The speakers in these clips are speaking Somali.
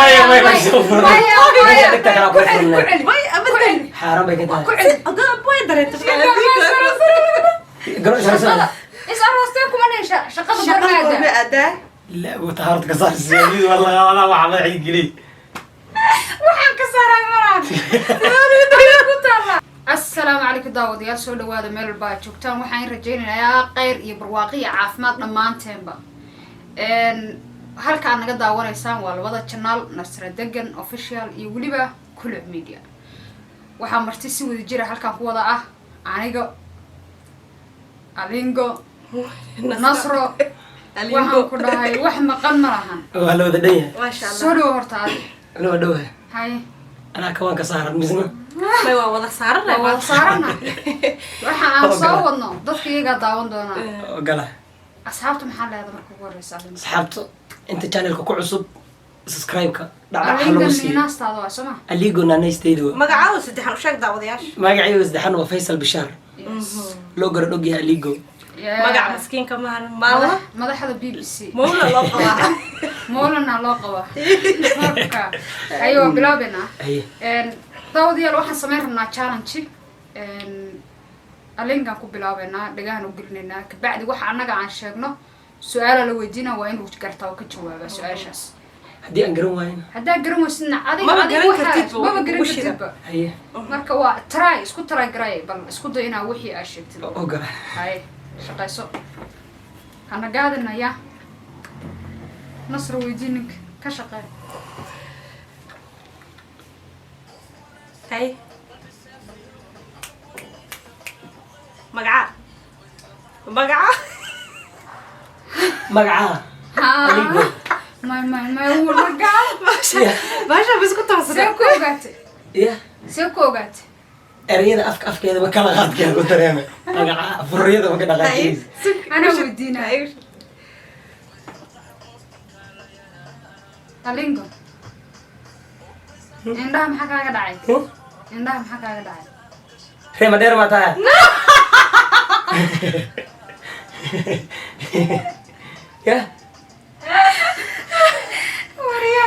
ما يشوف مايا انت كلام كل ماي ابدا حرام بك انت اقول بوين دريت قرأ سنة إيش أروستيكم أنا شقة شغل برنامج أداة لا وطهرت قصار الزيادين والله أنا وعم عيد قليل وحن كسر مرات السلام عليكم داود يا سو دواده meel baa joogtaan waxaan rajaynayaa qeyr iyo barwaaqo iyo caafimaad dhamaanteeba halka naga daawanaysaan waa labada channel Nasra Degan official iyo waliba Kuluc Media waxaa marti si wada jira halkan ku wada ah aniga Alingo Nasro waxaan ku dhahay wax maqan ma lahan waa la wada dhanyahay ما شاء الله soo dhaw horta la wada dhawahay hay anaa kawaan ka saaran misna ما هو وضع صارنا waa saarana waxa aan soo wadno dadka iyaga daawan doona gala asxaabta maxaa leedahay marka ugu horeysa asxaabta inta channelka ku cusub subscribe-ka dhacdhac Alingo lagu siiyo ninaastaada waa soma aligo naanaystaydu مقعاو سدحان وشاك داودياش magacayga saddexan waa Faisal Bishaar loo garan og yahay aligo مقع مسكين كمان ماله madaxda BBC مولا لو قواها moolana loo qaba marka ayuu bilaabina haye dawdiyaal waxaan sameyn rabnaa challenge alingan ku bilaabeynaa dhagahan u gelinaynaa kabacdi waxa anaga aan sheegno su'aalo la weydiina waa inuu gartaa oo ka jawaaba su'aashaas haddii aan garan waayin hadaa garan weysna Maba garan kartid ba, maba garan ugu shida. kartidba haye marka waa isku try garay bal isku day inaa wixii aad sheegtid oo gala hay shaqayso hana gaadinaya Nasr weydiininka ka shaqeey هاي مقعا مقعا magacaha aligo ما هو رجال باشا بس كنت سيب أصدق كوغاتي ya سيب كوغاتي erayada afkeeda ma kala qaadkeeda ku dareemay magacaha furriyada ma ka dhaqaaqaysa أنا ودينا تالينجو عندها محاكا قدعي عندها محاكا قدعي reema dheer ma tahay ya وريا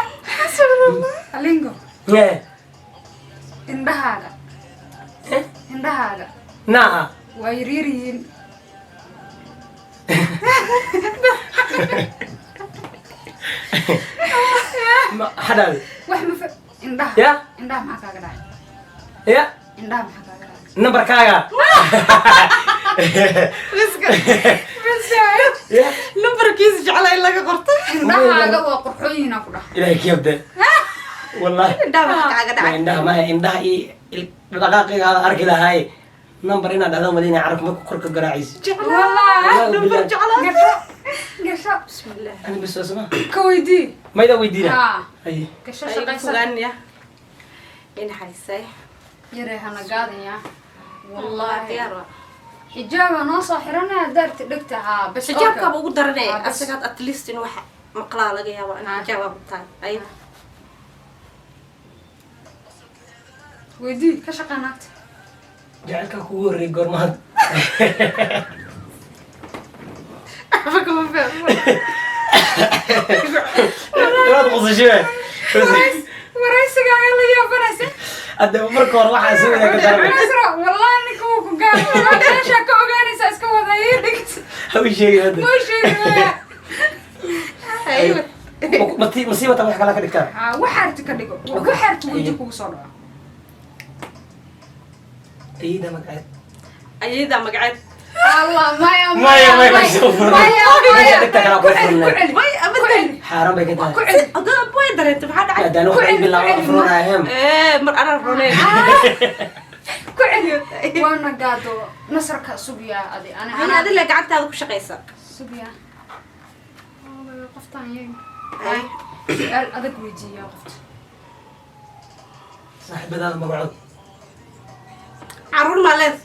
تالينجو ye عندها عندها naa ويريرين hadal وحمة عندها ya عندها محاكا قدعي ya عندها محاكا قدعي nambarkaaga ya نمبر كيس جعله إلا قرطة عندها وقرحوين أكله ilaahay ka yabda wallahi دام حاجة دعي indhaha ma indhaha iyo dhaqaaqigaada arki lahaay number inaad dhado madina carab ma ku korka garaacayso والله نمبر جعله قشا بسم الله ani bas wasma كويدي mayda weydiina ها ay قشا أي شقيسة فلان يا إن حريصي يري هنا قاضية والله والله ديارة حجابة ناصة حرنا دارت دكتها بس حجابك أوكي. أبو قدرني بس. أسكت أتليست إنه واحد مقلة لقيها وأنا حجابة بتاعي أي ويدي كشقنات jacaylka kugu horreey goormaad فكم فهم waad qosashee ورئيسك قال لي يا فرنسا hadda marka hore waxaa soo wada ka daran والله انك هو قال ايش اكو غاني ساسكو ودا يدك hawi sheegay hadda مو شيء أيوة masiibata wax kala ka dhigtaa وحرت كدغو وحرت وجهك وسو دوا ayda magaceed أيدا مقعد الله ما ما يشوف ما dhigta kala ku furnaa ماي أبدا xaaran bay ka tahay أقول بوين دريت بحد عاد hadaan waxay bilaabo afroonayeen إيه مر أنا روني وانا قادو نصرك سوبيا ادي أنا انا هذا اللي قعدت هذا كل شقيسة سوبيا قفطان يي أي سؤال ادق ويجي يا قفط saaxiibadaada magacood عرون مالذ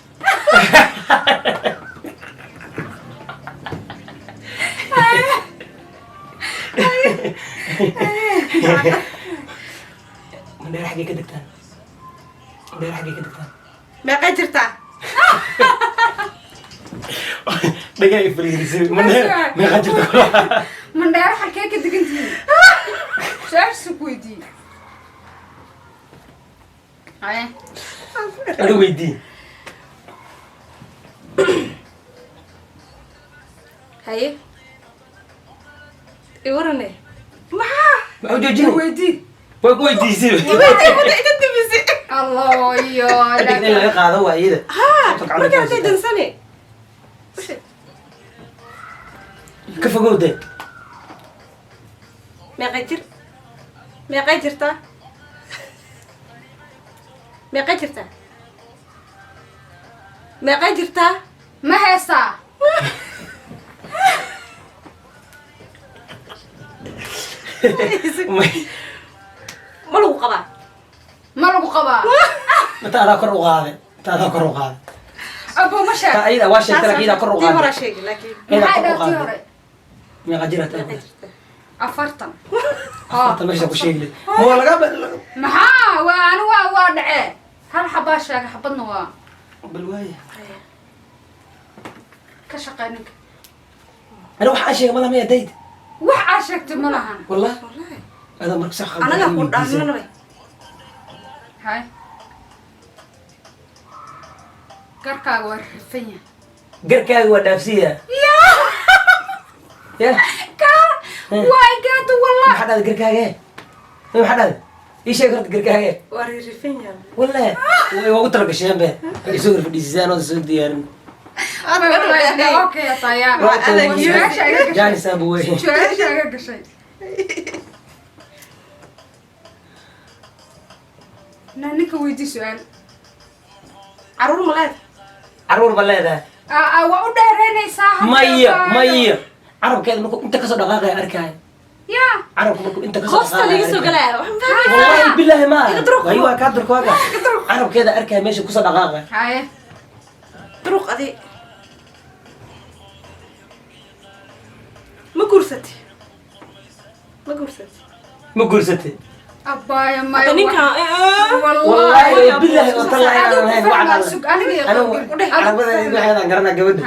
mandheer xaggay ka degtaan mandheer xaggay ka degtaan ما قدرته dhagay ifriirisay meeqa jirta mandheero halkee ka degantihiin su-aasha ku weydiin haye adi weydii haye iwarane maxaa joojina weydii way ku weydiisay ida dibisi allah iyo adig in laga qaado waa iyada markaa intay dansane ka fogowde meeqay jirtaa meeqay jirtaa ma heestaa ma lagu qabaa ma lagu qabaa mata adaa kor u qaade abo ma sheeg ta ayada waa sheegtay laakiin idaa kor u tii horaa qaade sheegi laakiin maxay dhaatii hore meeqa jirta meeqay jirtaa 40 ta meesha ku sheegay mo laga maxaa waa anu waa dhacee hal xabaa sheega xabadna waa bal waaya ka shaqay ninka ana waxa sheegay ma lahayn dayda wax aad sheegtay ma lahan والله wallahi هذا مرك صح anaga ku dhaananay hay garkaaga waa rifan yahay قركاغ ودافسيه يا ka waay gaado ما wallah حد هذا قركاغ ما حد هذا ايش يقرا قركاغ waa ririfanya والله وقلت لك الشيء به يسوق في ديزاين ويسوق ديار okay taya su-aasha iga جاني gashay سابوي su-aasha iga gashay ninka weydii su-aal caruur maleed عرور بلده waa u dheereynaysaa ميه عرب كذا انت كسر دقائق اركاي ya عرب انت كسر hoosta laga soo galaya waxaan fahmay والله بالله ما يضرب. ايوه كادر كواكا عرب كذا اركاي ماشي كسر دقائق haye duruq adi ma guursatay ما قرستي abbaaya may hada ninkan والله بالله وطلع انا وعد sug aniga انا عربده waxaan garanaa gabadha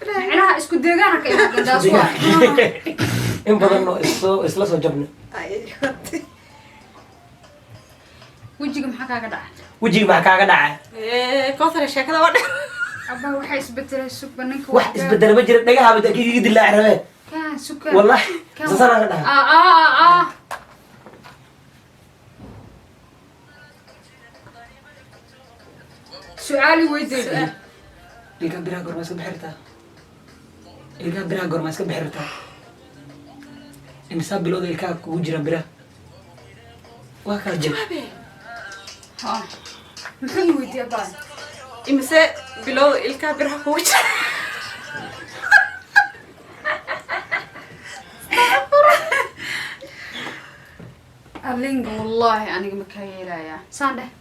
micnaha isku deegaana ka imaadeen daas waa in badan oo isla soo jabnay wejiga maxaa kaaga dhacay wajiga maxaa kaaga dhacay koosare sheekada waa dheer abba waxay isbedelay sugba ninka wax isbedel ma jira dhagaha bada kiga dilaa rabeen kaan suka والله sasana ka dhahay su-aali weydeed ilka biraha gorma iska bixirtaa ilka biraha gorma iska bixirtaa imisa bilowda ilkaha kugu jira biraha waa kala jira muxuu weydiiya baa imise bilow ilkaa biraha kugu jira alinga wallaahi aniga ma kaa yeelayaa saan dheh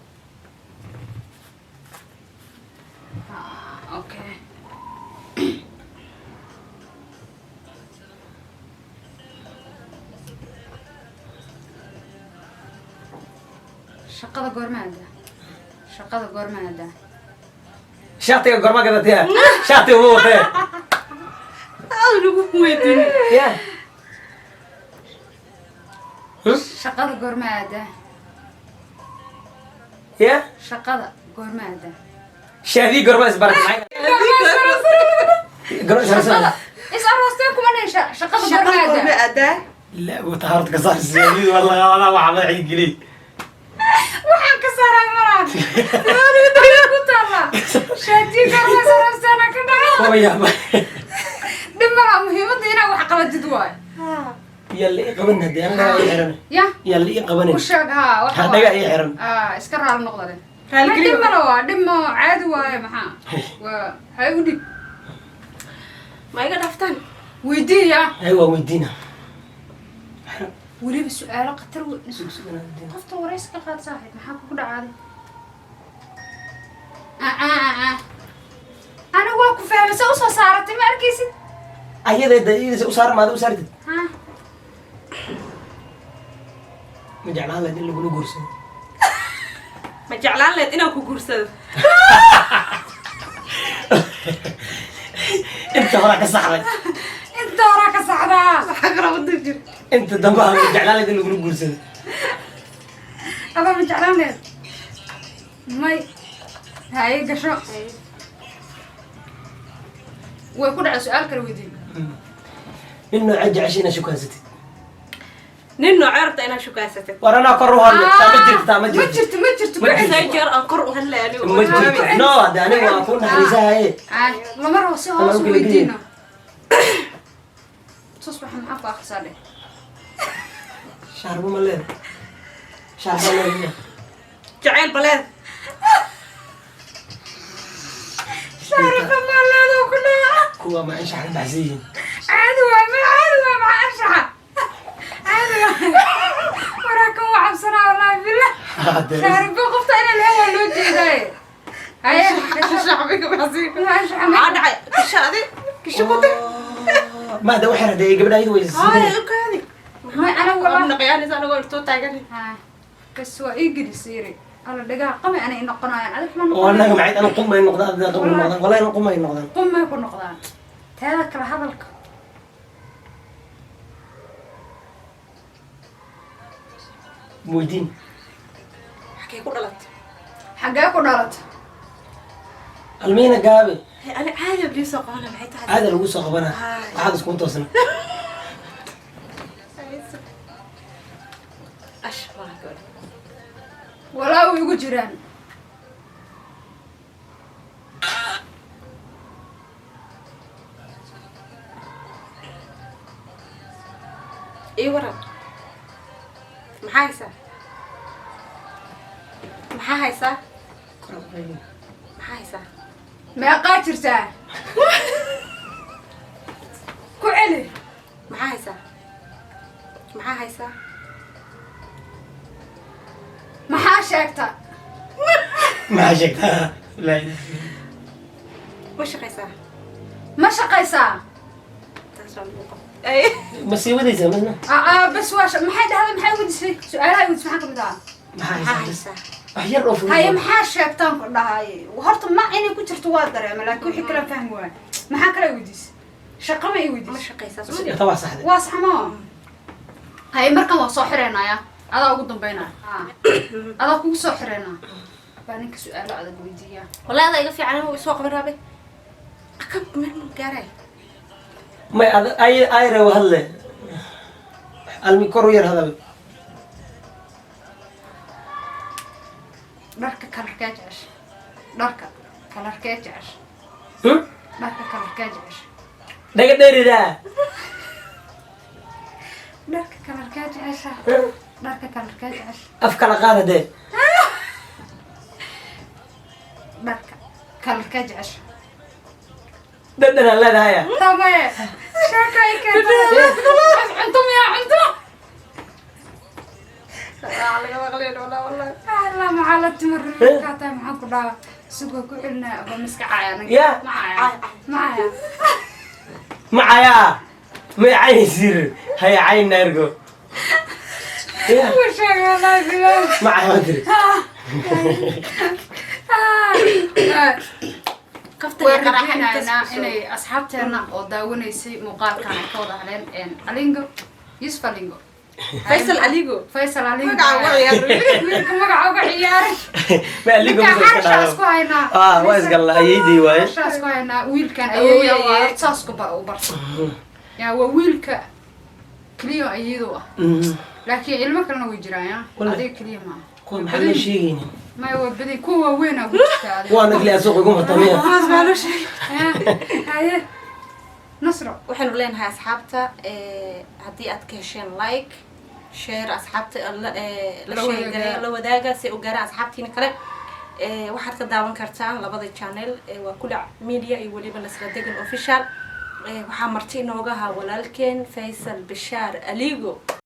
okay shaqada goorma aadaa shaatiga gorma gadataya shaatiga ugu watee lagu weydiin ya shaqada goorma aadaa ya shaqada goorma aadaa shaadii gorma isbarat gorma isbarat is aroostay kuma dheesha shaqada goorma aadaa adaa لا وطهرت قصار السيدي والله والله وعمل عيد قليل waxaan ka saaray malaad ku taala shaati goorma aroostana ka dhaco هو يابا dhimala muhiimadda inaa wax qabatid waay يلا إيه قبلنا دي أنا إيه حرنا ya يلا إيه قبلنا u sheeg haa waxa هذا إيه حرنا iska raali noqdale Raali geliyo. dhimala waa dhimo caadi waaye maxaa waa hay u dhib ma iga dhaftaan weydiiya أيوة ويدينا weliba su-aalo khatar qofta waraysi ka qaad saaxiib maxaa kugu dhacaaday ana waa ku fahmay se usoo saaratay ma arkaysid أيده ده إيه أسار ما ده أسار ha مجعلها لدين اللي بقولوا قرص ma jeclaan leed inaan ku guursado انت وراك صحراء انت وراك صعدة حقرا ودك جر انت دمها جعلالك اللي يقولوا قرصه هذا من جعلان ماي هاي قشو ويكون على سؤال كرويدين انه عجع عشينا شو كاسيتي نينو عرفت انا شو كاستك ورانا قروها ما جرت ما جرت قاعد سايجر انقر هلا يعني ما جرت نو ده انا واكون حريزها هي لما روح سوا سويدينا تصبح محافظة خسالة شهر مليل شهر مليل جعيل بلاد شهر خمالة هذا كلها كوا ما إيش حد بعزين عدوى مع أشعة عدوى وراكم وعب سنة والله بالله شهر بقفت أنا الهوا لودي ذاي هيا شعبك بعزيك ما أشعة عاد كشادي كشكوتي ما ده وحنا ده قبل أي ويز هاي اوكي ما أنا والله نقياني انا قلت تاغني بس هو إيجري سيري أنا دقا قمي أنا إنه قناعي على فلان وانا معي انا قم النقطة ده قبل النقطة والله انا قم النقطة قم ما يكون نقدان تذكر هذاك مويدين حكي كل غلط حقاك ودارت المينا قابل انا عادي بدي سوق انا معي هذا اللي وصل قبنا هذا سكون توصل اشبه كل ولا هو يقول جيران اي ورا محايسة محايسة محايسة ما قاترته كعلي محايسة محايسة ما حاشكته ما عجبتها لا وش قيسة ما شقيسه اي بس يودي زماننا بس واش ما حد هذا ما حد ودي سؤال هاي ودي معكم ده ما حيصير محايسة أحير أوفر هاي ما حاشكتان كلها هاي وهرت ما عيني كنت توادر يا ملاك وحي كلام فهم وين ما حكلا وديس شقه ما يوديس مش قيسة طبعا صح ده واصح ما هاي مركب waa soo xireynaya adaa ugu dambeynaa adaa kugu soo xireynaa baa ninka su'aalo adag weydiiya والله هذا يقفي عنه سوق برابي أكب من قاري ما هذا أي رو هلا الميكروير هذا dharka kalarkaa jecesha dharka kalarkee jecesha dharka kalarkaa jecesha دقة ديري ده dharka kalarkaa jecesha dharka kalarkaa jecesha أفكار قاعدة ده dharka kalarkaa jecesha دنا لا ده يا tamaye sheekay cuntum yaa cuntum على مغلين ولا والله alla maxaa la timirkaa tahay maxaan ku dhaha isagoo ku celinaa aba miska caaya يا macaya معايا ما عين يصير هي عين نرجو يا وشاق الله بلاد معايا ما أدري warajeynaynaa inay asxaabteena oo daawanaysay muuqaalkan ay ka wada hadleen alingo yusuf alingo فيصل عليقو faysal alingo magaca uga ciyaar wiilka magaca uga ciyaaray ما اللي ninka قبل xaasha isku haynaa وايس قال لا يدي وايس xaasha isku haynaa wiilkan ayeeya waa saasku u bartay yaa waa wiilka kaliya ayeedo ah laakiin ilmo kalena way jiraan yaa adiga kaliya ma كل محل شيء ما هو بدي كوا وين أقول لك وانا اللي اسوق يقوم الطبيعه خلاص ما له شيء هاي نصرة waxaynu leenahay asxaabta haddii aad ka hesheen like share asxaabta la sheegay la wadaaga si u gaaraan asxaabtiina kale waxaad ka daawan kartaan labada channel waa kula media iyo waliba Nasra Degan official waxaa marti inooga ahaa walaalkeen Faysal Bishaar Aligo